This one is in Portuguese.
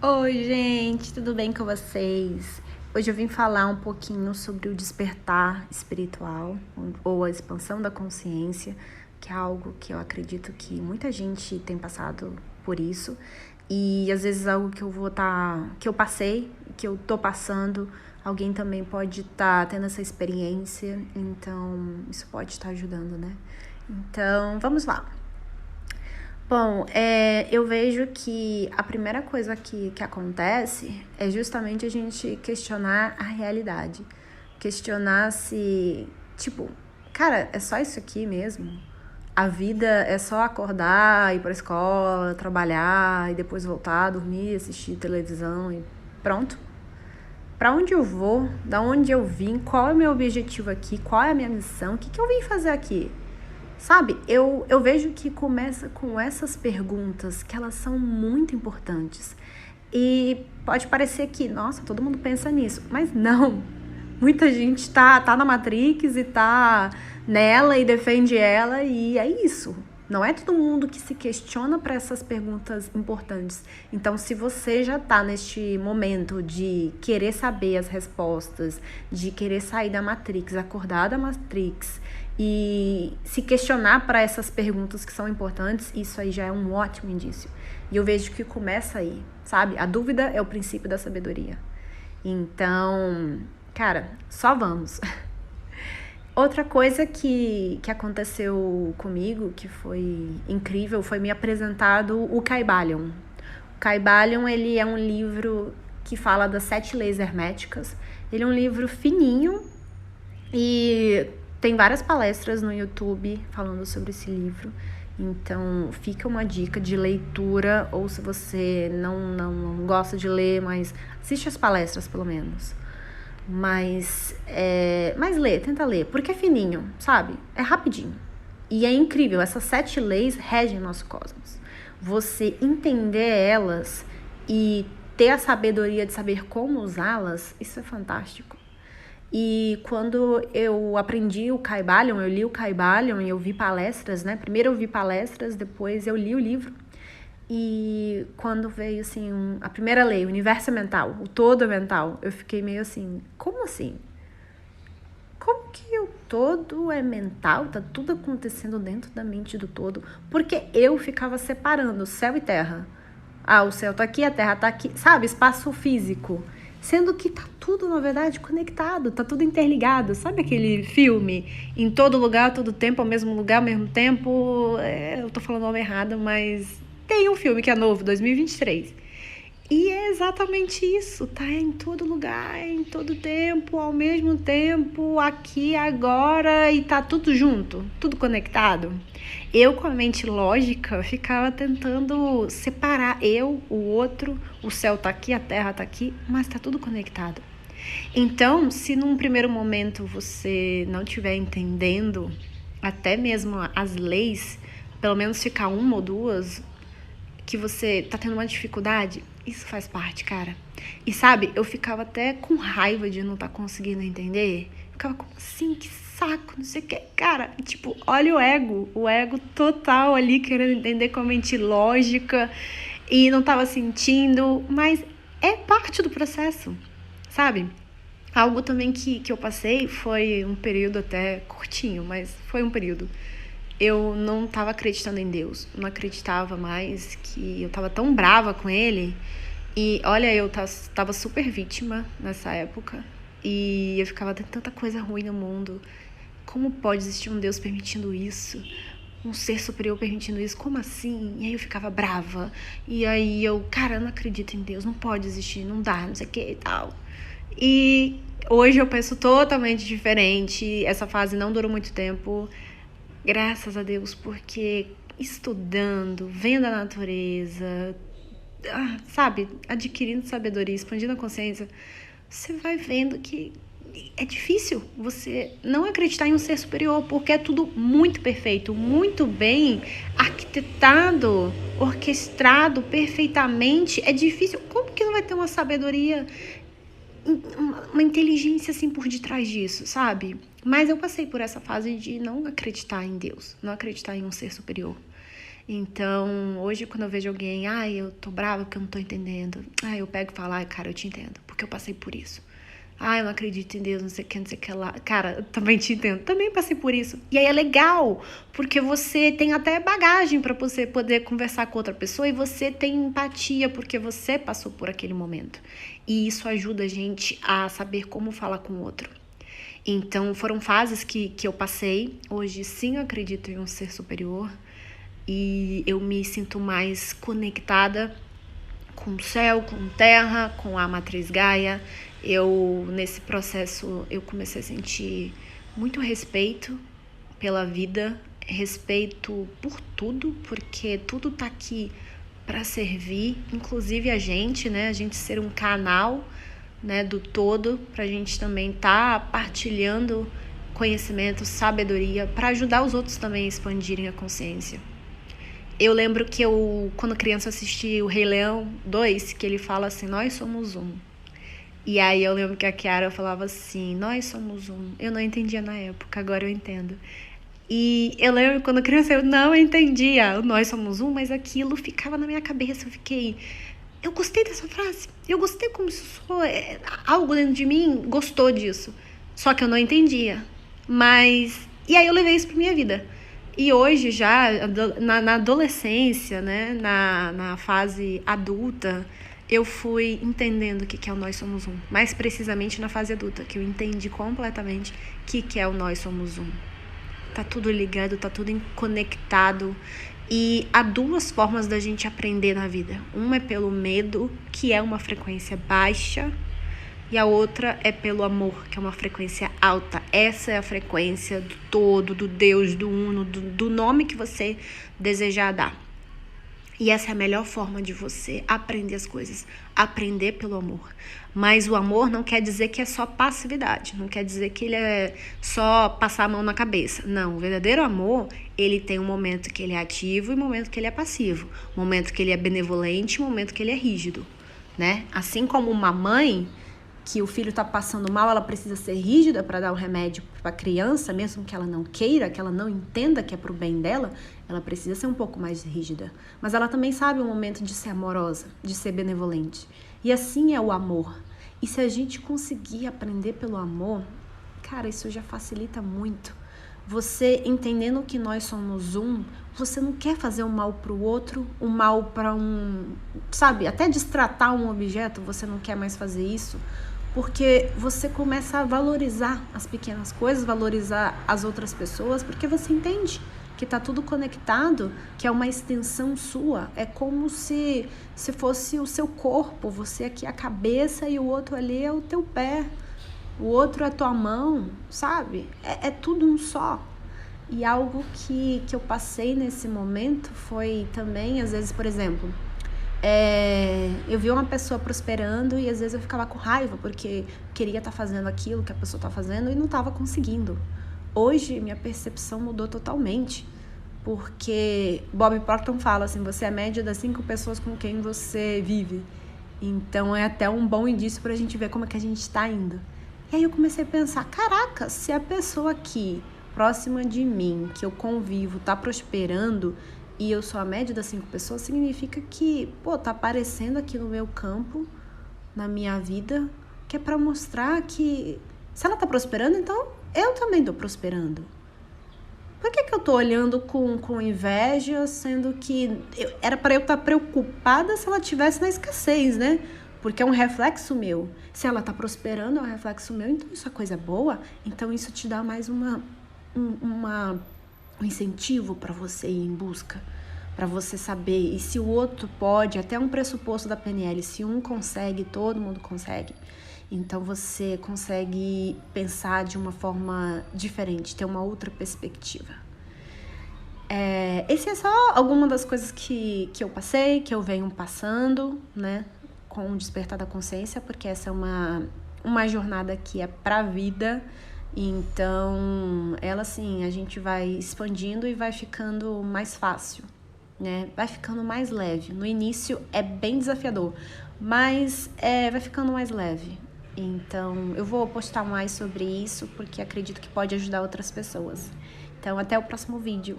Oi, gente, tudo bem com vocês? Hoje eu vim falar um pouquinho sobre o despertar espiritual ou a expansão da consciência, que é algo que eu acredito que muita gente tem passado por isso e às vezes algo que que eu passei, que eu tô passando, alguém também pode estar tendo essa experiência, então isso pode estar ajudando, né? Então, vamos lá. Bom, eu vejo que a primeira coisa que acontece é justamente a gente questionar a realidade. Questionar se, tipo, cara, é só isso aqui mesmo? A vida é só acordar, ir pra escola, trabalhar e depois voltar, dormir, assistir televisão e pronto? Pra onde eu vou? Da onde eu vim? Qual é o meu objetivo aqui? Qual é a minha missão? O que eu vim fazer aqui? Sabe, eu vejo que começa com essas perguntas que elas são muito importantes. E pode parecer que, nossa, todo mundo pensa nisso, mas não. Muita gente tá na Matrix e tá nela e defende ela e é isso. Não é todo mundo que se questiona para essas perguntas importantes. Então, se você já tá neste momento de querer saber as respostas, de querer sair da Matrix, acordar da Matrix e se questionar para essas perguntas que são importantes, isso aí já é um ótimo indício. E eu vejo que começa aí, sabe? A dúvida é o princípio da sabedoria. Então, cara, só vamos. Outra coisa que aconteceu comigo, que foi incrível, foi me apresentado o Kybalion. O Kybalion, ele é um livro que fala das 7 leis herméticas. Ele é um livro fininho e tem várias palestras no YouTube falando sobre esse livro. Então, fica uma dica de leitura, ou se você não gosta de ler, mas assiste as palestras, pelo menos. Mas tenta ler, porque é fininho, sabe? É rapidinho. E é incrível, essas 7 leis regem nosso cosmos. Você entender elas e ter a sabedoria de saber como usá-las, isso é fantástico. E quando eu aprendi o Kybalion, eu li o Kybalion e eu vi palestras, né? Primeiro eu vi palestras, depois eu li o livro. E quando veio, assim, a primeira lei, o universo é mental, o todo é mental, eu fiquei meio assim, como assim? Como que o todo é mental? Tá tudo acontecendo dentro da mente do todo? Porque eu ficava separando céu e terra. Ah, o céu tá aqui, a terra tá aqui, sabe? Espaço físico. Sendo que tá tudo, na verdade, conectado, tá tudo interligado. Sabe aquele filme? Em todo lugar, todo tempo, ao mesmo lugar, ao mesmo tempo. Eu tô falando o nome errado, mas tem um filme que é novo, 2023. E é exatamente isso, tá em todo lugar, em todo tempo, ao mesmo tempo, aqui, agora, e tá tudo junto, tudo conectado. Eu, com a mente lógica, ficava tentando separar eu, o outro, o céu tá aqui, a terra tá aqui, mas tá tudo conectado. Então, se num primeiro momento você não estiver entendendo até mesmo as leis, pelo menos ficar uma ou duas, que você tá tendo uma dificuldade, isso faz parte, cara. E sabe, eu ficava até com raiva de não estar conseguindo entender. Ficava como assim, que saco, não sei o que. Cara, tipo, olha o ego total ali querendo entender com a mente lógica e não tava sentindo, mas é parte do processo, sabe? Algo também que eu passei foi um período até curtinho, mas foi um período. Eu não estava acreditando em Deus, não acreditava mais, que eu estava tão brava com ele. E olha, eu tava super vítima nessa época e eu ficava tendo tanta coisa ruim no mundo. Como pode existir um Deus permitindo isso? Um ser superior permitindo isso? Como assim? E aí eu ficava brava. E aí cara, eu não acredito em Deus, não pode existir, não dá, não sei o que e tal. E hoje eu penso totalmente diferente. Essa fase não durou muito tempo. Graças a Deus, porque estudando, vendo a natureza, sabe, adquirindo sabedoria, expandindo a consciência, você vai vendo que é difícil você não acreditar em um ser superior, porque é tudo muito perfeito, muito bem arquitetado, orquestrado perfeitamente. É difícil. Como que não vai ter uma sabedoria, uma inteligência assim por detrás disso, sabe? Mas eu passei por essa fase de não acreditar em Deus, não acreditar em um ser superior. Então, hoje quando eu vejo alguém, ai, eu tô brava porque eu não tô entendendo. Ai, eu pego e falo, ai, cara, eu te entendo, porque eu passei por isso. Ai, eu não acredito em Deus, não sei o que, não sei o que lá. Cara, eu também te entendo, também passei por isso. E aí é legal, porque você tem até bagagem pra você poder conversar com outra pessoa e você tem empatia, porque você passou por aquele momento. E isso ajuda a gente a saber como falar com o outro. Então, foram fases que eu passei. Hoje, sim, eu acredito em um ser superior. E eu me sinto mais conectada com o céu, com terra, com a matriz Gaia. Nesse processo, eu comecei a sentir muito respeito pela vida, respeito por tudo, porque tudo tá aqui para servir, inclusive a gente, né? A gente ser um canal, né, do todo, pra gente também tá partilhando conhecimento, sabedoria, para ajudar os outros também a expandirem a consciência. Eu lembro que quando criança, assisti o Rei Leão 2, que ele fala assim, nós somos um. E aí eu lembro que a Kiara falava assim, nós somos um. Eu não entendia na época, agora eu entendo. E eu lembro quando criança eu não entendia o nós somos um, mas aquilo ficava na minha cabeça. Eu gostei dessa frase. Eu gostei como isso soou. Algo dentro de mim gostou disso. Só que eu não entendia. E aí eu levei isso pra minha vida. E hoje já, na adolescência, né, na fase adulta, eu fui entendendo o que é o Nós Somos Um. Mais precisamente na fase adulta, que eu entendi completamente o que é o Nós Somos Um. Tá tudo ligado, tá tudo conectado. E há duas formas da gente aprender na vida. Uma é pelo medo, que é uma frequência baixa, e a outra é pelo amor, que é uma frequência alta. Essa é a frequência do todo, do Deus, do Uno, do nome que você desejar dar. E essa é a melhor forma de você aprender as coisas, aprender pelo amor. Mas o amor não quer dizer que é só passividade, não quer dizer que ele é só passar a mão na cabeça. Não, o verdadeiro amor, ele tem um momento que ele é ativo e um momento que ele é passivo. Um momento que ele é benevolente e um momento que ele é rígido, né? Assim como uma mãe, que o filho tá passando mal, ela precisa ser rígida para dar o remédio para a criança, mesmo que ela não queira, que ela não entenda que é pro bem dela, ela precisa ser um pouco mais rígida. Mas ela também sabe o momento de ser amorosa, de ser benevolente. E assim é o amor. E se a gente conseguir aprender pelo amor, cara, isso já facilita muito. Você entendendo que nós somos um, você não quer fazer um mal pro outro, um mal para sabe, até destratar um objeto, você não quer mais fazer isso. Porque você começa a valorizar as pequenas coisas, valorizar as outras pessoas, porque você entende que tá tudo conectado, que é uma extensão sua. É como se fosse o seu corpo, você aqui é a cabeça e o outro ali é o teu pé, o outro é a tua mão, sabe? É tudo um só. E algo que eu passei nesse momento foi também, às vezes, por exemplo, eu vi uma pessoa prosperando e às vezes eu ficava com raiva porque queria estar fazendo aquilo que a pessoa está fazendo e não estava conseguindo. Hoje minha percepção mudou totalmente, porque Bob Proctor fala assim, você é a média das 5 pessoas com quem você vive. Então é até um bom indício para a gente ver como é que a gente está indo. E aí eu comecei a pensar, caraca, se a pessoa aqui próxima de mim, que eu convivo, tá prosperando e eu sou a média das 5 pessoas, significa que, tá aparecendo aqui no meu campo, na minha vida, que é pra mostrar que se ela tá prosperando, então eu também tô prosperando. Por que eu tô olhando com inveja, sendo que era pra eu estar preocupada se ela estivesse na escassez, né? Porque é um reflexo meu. Se ela tá prosperando, é um reflexo meu, então isso é coisa boa. Então isso te dá mais um incentivo para você ir em busca, para você saber. E se o outro pode, até um pressuposto da PNL, se um consegue, todo mundo consegue. Então você consegue pensar de uma forma diferente, ter uma outra perspectiva. Esse é só alguma das coisas que eu passei, que eu venho passando, né, com o despertar da consciência, porque essa é uma jornada que é pra vida. Então, ela assim, a gente vai expandindo e vai ficando mais fácil, né? Vai ficando mais leve. No início é bem desafiador, mas vai ficando mais leve. Então, eu vou postar mais sobre isso, porque acredito que pode ajudar outras pessoas. Então, até o próximo vídeo.